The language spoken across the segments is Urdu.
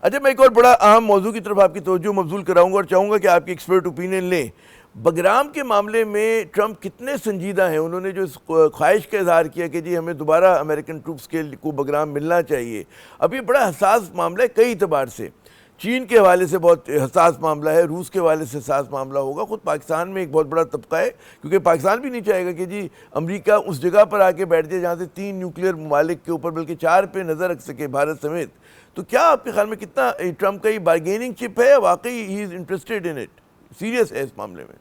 اچھا میں ایک اور بڑا اہم موضوع کی طرف آپ کی توجہ مبذول کراؤں گا اور چاہوں گا کہ آپ کی ایکسپرٹ اوپینین لیں. بگرام کے معاملے میں ٹرمپ کتنے سنجیدہ ہیں؟ انہوں نے جو اس خواہش کا اظہار کیا کہ جی ہمیں دوبارہ امریکن ٹروپس کو بگرام ملنا چاہیے. اب یہ بڑا حساس معاملہ ہے کئی اعتبار سے. چین کے حوالے سے بہت حساس معاملہ ہے, روس کے حوالے سے حساس معاملہ ہوگا, خود پاکستان میں ایک بہت بڑا طبقہ ہے کیونکہ پاکستان بھی نہیں چاہے گا کہ جی امریکہ اس جگہ پر آ کے بیٹھ جائے جہاں سے 3 نیوکلیئر ممالک کے اوپر بلکہ 4 پہ نظر رکھ سکے, بھارت سمیت. تو کیا آپ کے خیال میں کتنا ٹرمپ کا یہ بارگیننگ چپ ہے, واقعی ہی is interested in it, serious ہے اس معاملے میں؟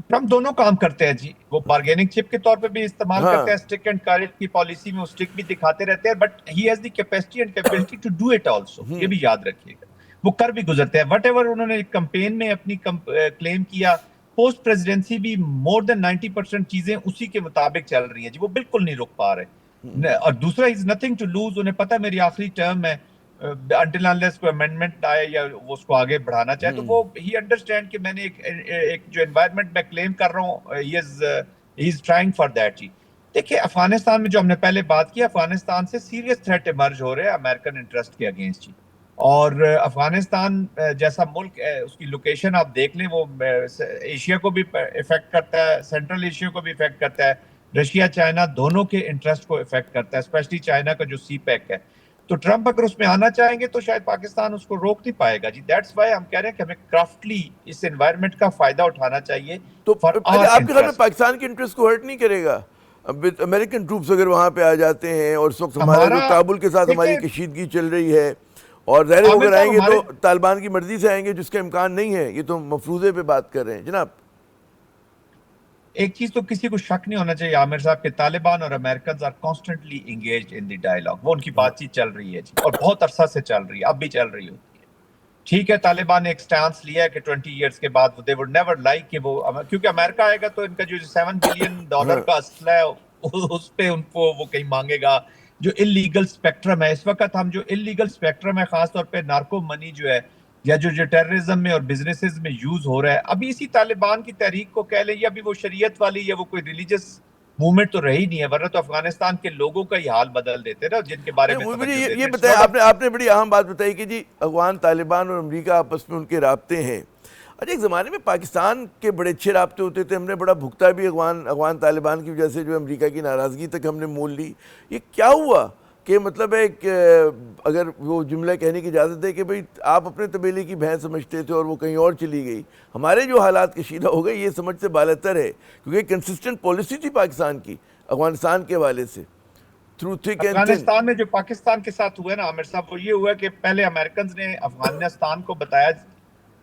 ٹرمپ دونوں کام کرتے ہیں جی, وہ بارگیننگ چپ کے طور پہ بھی استعمال ہاں کرتے ہیں, اسٹک اینڈ کیرٹ کی پالیسی میں وہ اسٹک بھی دکھاتے رہتے ہیں, but he has the capacity and capability to do it also, یہ بھی یاد رکھیے گا. وہ کر بھی گزرتے ہیں وٹ ایور انہوں نے کمپین میں اپنی کلیم کیا, پوسٹ پریزیڈنسی بھی مور دین 90% چیزیں اسی کے مطابق چل رہی ہیں جی, وہ بالکل نہیں رک پا رہے. اور دوسرا از نتھنگ ٹو لوز, انہیں پتہ میری آخری ٹرم ہے, until unless کوئی امینڈمنٹ آئے یا وہ اس کو آگے بڑھانا چاہے, تو وہ ہی انڈرسٹینڈ کہ میں نے ایک جو انوائرمنٹ میں کلیم کر رہا ہوں, he is trying for that جی. دیکھیں افغانستان میں جو ہم نے پہلے بات کی, افغانستان سے سیریس تھریٹ ایمرج ہو رہے ہیں امریکن انٹرسٹ کے اگینسٹ جی. اور افغانستان جیسا ملک ہے, اس کی لوکیشن آپ دیکھ لیں, وہ ایشیا کو بھی افیکٹ کرتا ہے, سینٹرل ایشیا کو بھی افیکٹ کرتا ہے, رشیا چائنا دونوں کے انٹرسٹ کو افیکٹ کرتا ہے, اسپیشلی چائنا کا جو سی پیک ہے. تو ٹرمپ اگر اس میں آنا چاہیں گے تو شاید پاکستان اس کو روک نہیں پائے گا جی. دیٹس وائی ہم کہہ رہے ہیں کہ ہمیں کرافٹلی اس انوائرمنٹ کا فائدہ اٹھانا چاہیے تو فار آور آپ کے خیال میں انٹرسٹ. پاکستان کے انٹرسٹ کو ہرٹ نہیں کرے گا امریکن ٹروپس اگر وہاں پہ آ جاتے ہیں, اور اس وقت ہمارا جو ہمارا کابل کے ساتھ ہماری دیکھیں کشیدگی چل رہی ہے, اور ظاہر وہ عامر اگر آئیں صاحب گے ہمارے تو طالبان کی مرضی سے آئیں گے, جس کا امکان نہیں ہے, یہ تو مفروضے پہ بات کر رہے ہیں جناب. ایک چیز تو کسی کو شک نہیں ہونا چاہیے عامر صاحب کہ طالبان اور Americans are constantly engaged in the dialogue, وہ ان کی بات چیت چل رہی ہے جی, اور بہت عرصہ سے چل رہی ہے, اب بھی چل رہی ہوتی ہے. ٹھیک ہے طالبان نے ایک سٹانس لیا ہے کہ 20 ایئرس کے بعد they would never like کہ وہ, کیونکہ امریکہ آئے گا تو ان کا جو $7 بلین کا اسلحہ ہے اس پہ ان کو وہ کہیں مانگے گا. جو اللیگل اسپیکٹرم ہے اس وقت, ہم جو اللیگل اسپیکٹرم ہے خاص طور پہ نارکو منی جو ہے, یا جو ٹیررزم میں اور بزنسز میں یوز ہو رہا ہے, ابھی اسی طالبان کی تحریک کو کہہ لیں, یا ابھی وہ شریعت والی یا وہ کوئی ریلیجس موومنٹ تو رہی نہیں ہے, ورنہ تو افغانستان کے لوگوں کا ہی حال بدل دیتے نا, جن کے بارے میں مجھے توجہ یہ دیتے. بتایا آپ نے بڑی اہم بات بتائی کہ جی افغان طالبان اور امریکہ آپس میں ان کے رابطے ہیں. اچھا ایک زمانے میں پاکستان کے بڑے اچھے رابطے ہوتے تھے, ہم نے بڑا بھگتا بھی افغان طالبان کی وجہ سے, جو امریکہ کی ناراضگی تک ہم نے مول لی. یہ کیا ہوا کہ مطلب ہے کہ اگر وہ جملہ کہنے کی اجازت ہے کہ بھئی آپ اپنے طبیلے کی بھینس سمجھتے تھے اور وہ کہیں اور چلی گئی, ہمارے جو حالات کشیدہ ہو گئے یہ سمجھ سے بالاتر ہے, کیونکہ کنسسٹنٹ پالیسی تھی پاکستان کی افغانستان کے حوالے سے through thick and thin. Afghanistan میں جو پاکستان کے ساتھ ہوا ہے نا عامر صاحب, وہ یہ ہوا کہ پہلے امریکنز نے افغانستان کو بتایا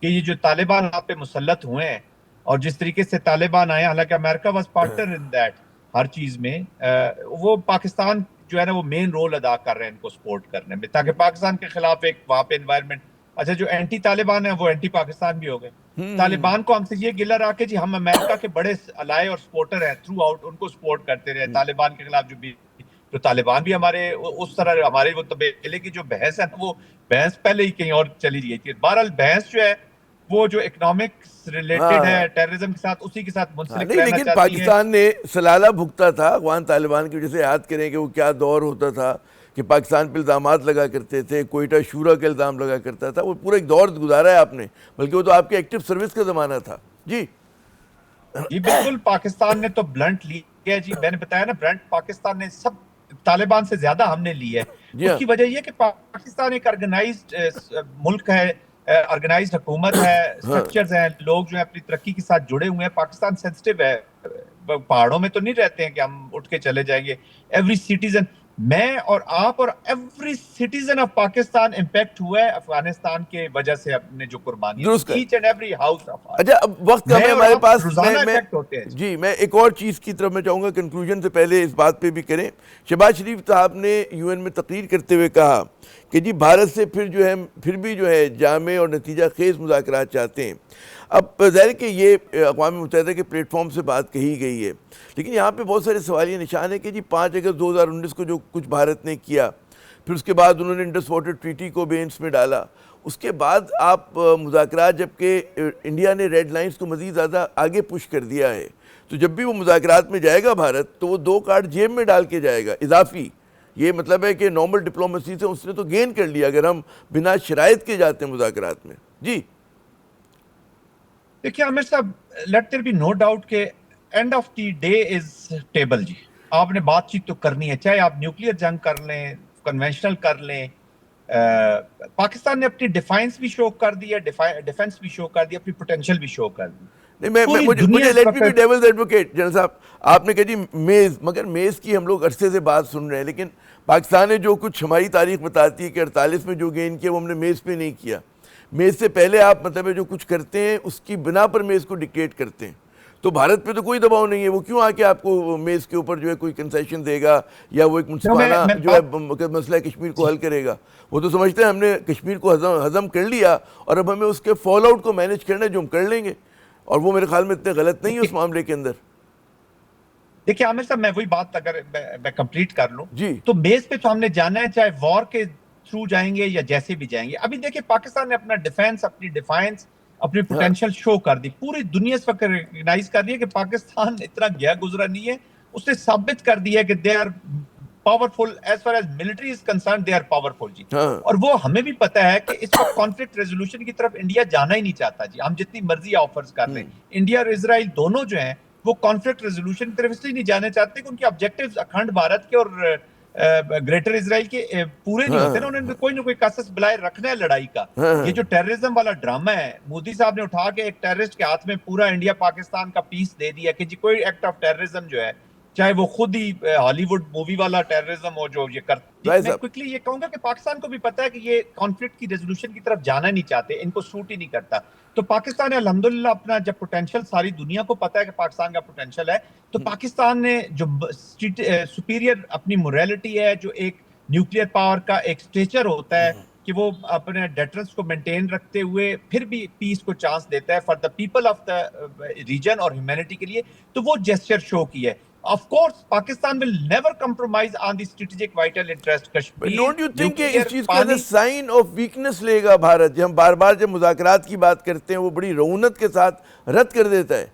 کہ یہ جو طالبان وہاں پہ مسلط ہوئے ہیں, اور جس طریقے سے طالبان آئے, حالانکہ امریکہ واز پارٹنر ان دیٹ ہر چیز میں, وہ پاکستان جو ہے نا وہ مین رول ادا کر رہے ہیں ان کو سپورٹ کرنے میں, تاکہ پاکستان کے خلاف ایک وہاں پہ انوائرمنٹ. اچھا جو اینٹی طالبان ہیں وہ اینٹی پاکستان بھی ہو گئے. طالبان کو ہم سے یہ گلہ رہا کہ جی ہم امریکہ کے بڑے الائے اور سپورٹر ہیں تھرو آؤٹ, ان کو سپورٹ کرتے رہے طالبان کے خلاف. جو طالبان بھی ہمارے اس طرح ہمارے وہ طبیلے کی جو بحث ہے وہ بحث پہلے ہی کہیں اور چلی رہی تھی. بہرحال بحث جو ہے وہ جو اکنامکس ریلیٹڈ ہاں ہے ٹیررزم کے ساتھ, اسی کے ساتھ منسلک نہیں, رہنا لیکن چاہتی ہے. پاکستان نے سلالہ بھگتا تھا افغان طالبان کی وجہ سے. یاد کریں کہ وہ کیا دور ہوتا تھا کہ پاکستان پہ الزامات لگا کرتے تھے, کوئٹہ شورا کا الزام لگا کرتا تھا, وہ پورا ایک دور گزارا ہے آپ نے, بلکہ وہ تو آپ کے ایکٹیو سروس کا زمانہ تھا جی. جی بالکل, پاکستان نے تو بلنٹ لیا جی, میں نے بتایا نا بلنٹ پاکستان نے سب طالبان سے زیادہ ہم نے لی ہے. جی اس ہاں کی وجہ یہ کہ پاکستان ایک آرگنائزڈ ملک ہے, آرگنائزڈ حکومت ہے, سٹرکچرز ہیں, لوگ جو ہیں اپنی ترقی کے ساتھ جڑے ہوئے ہیں. پاکستان سینسٹیو ہے, پہاڑوں میں تو نہیں رہتے ہیں کہ ہم اٹھ کے چلے جائیں گے. ایوری سٹیزن, میں اور آپ اور every citizen of Pakistan impact ہوا ہے افغانستان کے وجہ سے, اپنے جو قربانیاں دی, درست ہے. Each and every house of ours. اچھا اب وقت کم میں ہے اور ہمارے آپ پاس, روزانہ افیکٹ ہوتے ہیں جی میں ایک اور چیز کی طرف میں چاہوں گا کنکلوژن سے پہلے اس بات پہ بھی کریں. شہباز شریف صاحب نے یو این میں تقریر کرتے ہوئے کہا کہ جی بھارت سے پھر بھی جو ہے جامع اور نتیجہ خیز مذاکرات چاہتے ہیں. اب ظاہر کہ یہ اقوام متحدہ کے پلیٹ فارم سے بات کہی گئی ہے, لیکن یہاں پہ بہت سارے سوالیہ نشان ہیں کہ جی 5 اگست 2019 کو جو کچھ بھارت نے کیا, پھر اس کے بعد انہوں نے انڈس واٹر ٹریٹی کو بینس میں ڈالا, اس کے بعد آپ مذاکرات, جبکہ انڈیا نے ریڈ لائنز کو مزید زیادہ آگے پش کر دیا ہے, تو جب بھی وہ مذاکرات میں جائے گا بھارت تو وہ 2 کارڈ جیب میں ڈال کے جائے گا اضافی. یہ مطلب ہے کہ نارمل ڈپلومیسی سے اس نے تو گین کر لیا اگر ہم بنا شرائط کے جاتے ہیں مذاکرات میں. جی دیکھیے عامر صاحب, let there be no doubt کہ end of the day is table. جی آپ نے بات چیت تو کرنی ہے, چاہے آپ نیوکلیئر جنگ کر لیں, کنونشنل کر لیں. پاکستان نے اپنی ڈیفائنس بھی شو کر دی ہے, ڈیفینس بھی شو کر دی, اپنی پوٹینشیل بھی شو کر دی. نہیں, مجھے let me be devil's advocate. General صاحب آپ نے کہا جی میز, مگر میز کی ہم لوگ عرصے سے بات سن رہے ہیں, لیکن پاکستان نے جو کچھ ہماری تاریخ بتاتی ہے کہ 48 میں جو گین کیا وہ ہم نے میز پہ نہیں کیا. میز سے پہلے آپ مطلب ہے جو کچھ کرتے ہیں اس کی بنا پر میز کو ڈکٹیٹ کرتے ہیں. تو بھارت پہ تو کوئی دباؤ نہیں ہے, وہ کیوں آ کے آپ کو میز کے اوپر جو ہے کوئی کنسیشن دے گا یا وہ ایک منصفانہ جو ہے مسئلہ کشمیر کو حل کرے گا. وہ تو سمجھتے ہیں ہم نے کشمیر کو ہضم کر لیا اور اب ہمیں اس کے فال آؤٹ کو مینیج کرنا ہے جو ہم کر لیں گے, اور وہ میرے خیال میں اتنے غلط نہیں ہے اس معاملے کے اندر. دیکھیے عامر صاحب, میں وہی بات اگر میں کمپلیٹ کر لوں جی تو بیس پہ تو ہم نے جانا ہے, چاہے وار کے تھرو جائیں گے یا جیسے بھی جائیں گے. ابھی دیکھیں پاکستان نے اپنا ڈیفینس, اپنی ڈیفائنس, اپنی پوٹینشیل شو کر دی. پوری دنیا اس وقت ریکگنائز کر رہی ہے کہ پاکستان اتنا گیا گزرا نہیں ہے. اس نے ثابت کر دیا کہ they are powerful, as far as military is concerned they are powerful. جی اور وہ ہمیں بھی پتا ہے کہ اس وقت کانفلکٹ ریزولوشن کی طرف انڈیا جانا ہی نہیں چاہتا. جی ہم جتنی مرضی آفرز کر لیں, انڈیا اور اسرائیل دونوں جو ہیں وہ کانفلکٹ ریزولوشن کی طرف اس لیے نہیں جانے چاہتے کہ ان کے آبجیکٹیوز اکھنڈ بھارت کے اور گریٹر اسرائیل کے پورے نہیں ہوتے نا. انہوں نے کوئی نہ کوئی قصص بلائے رکھنا ہے لڑائی کا. یہ جو ٹیررزم والا ڈرامہ ہے, مودی صاحب نے اٹھا کے ایک ٹیررسٹ کے ہاتھ میں پورا انڈیا پاکستان کا پیس دے دیا کہ جی کوئی ایکٹ آف ٹیررزم جو ہے, چاہے وہ خود ہی ہالی ووڈ مووی والا ٹیررزم ہو جو یہ کرتی. میں کوئکلی یہ کہوں گا کہ پاکستان کو بھی پتا ہے کہ یہ کانفلکٹ کی ریزولوشن کی طرف جانا نہیں چاہتے, ان کو سوٹ ہی نہیں کرتا. تو پاکستان نے الحمدللہ اپنا جب پوٹینشیل, ساری دنیا کو پتا ہے کہ پاکستان کا پوٹینشیل ہے, تو پاکستان نے جو سپیریئر اپنی موریلٹی ہے, جو ایک نیوکلیئر پاور کا ایک سٹیچر ہوتا ہے کہ وہ اپنے ڈیٹرنس کو مینٹین رکھتے ہوئے پھر بھی پیس کو چانس دیتا ہے for the people of the region اور ہیومینٹی کے لیے, تو وہ جیسچر شو کی ہے. Of course, Pakistan will never compromise on the strategic vital interest Kashmir. Don't you think کہ اس چیز کو as a sign of weakness لے گا بھارت؟ ہم بار بار جب مذاکرات کی بات کرتے ہیں وہ بڑی رونت کے ساتھ رد کر دیتا ہے.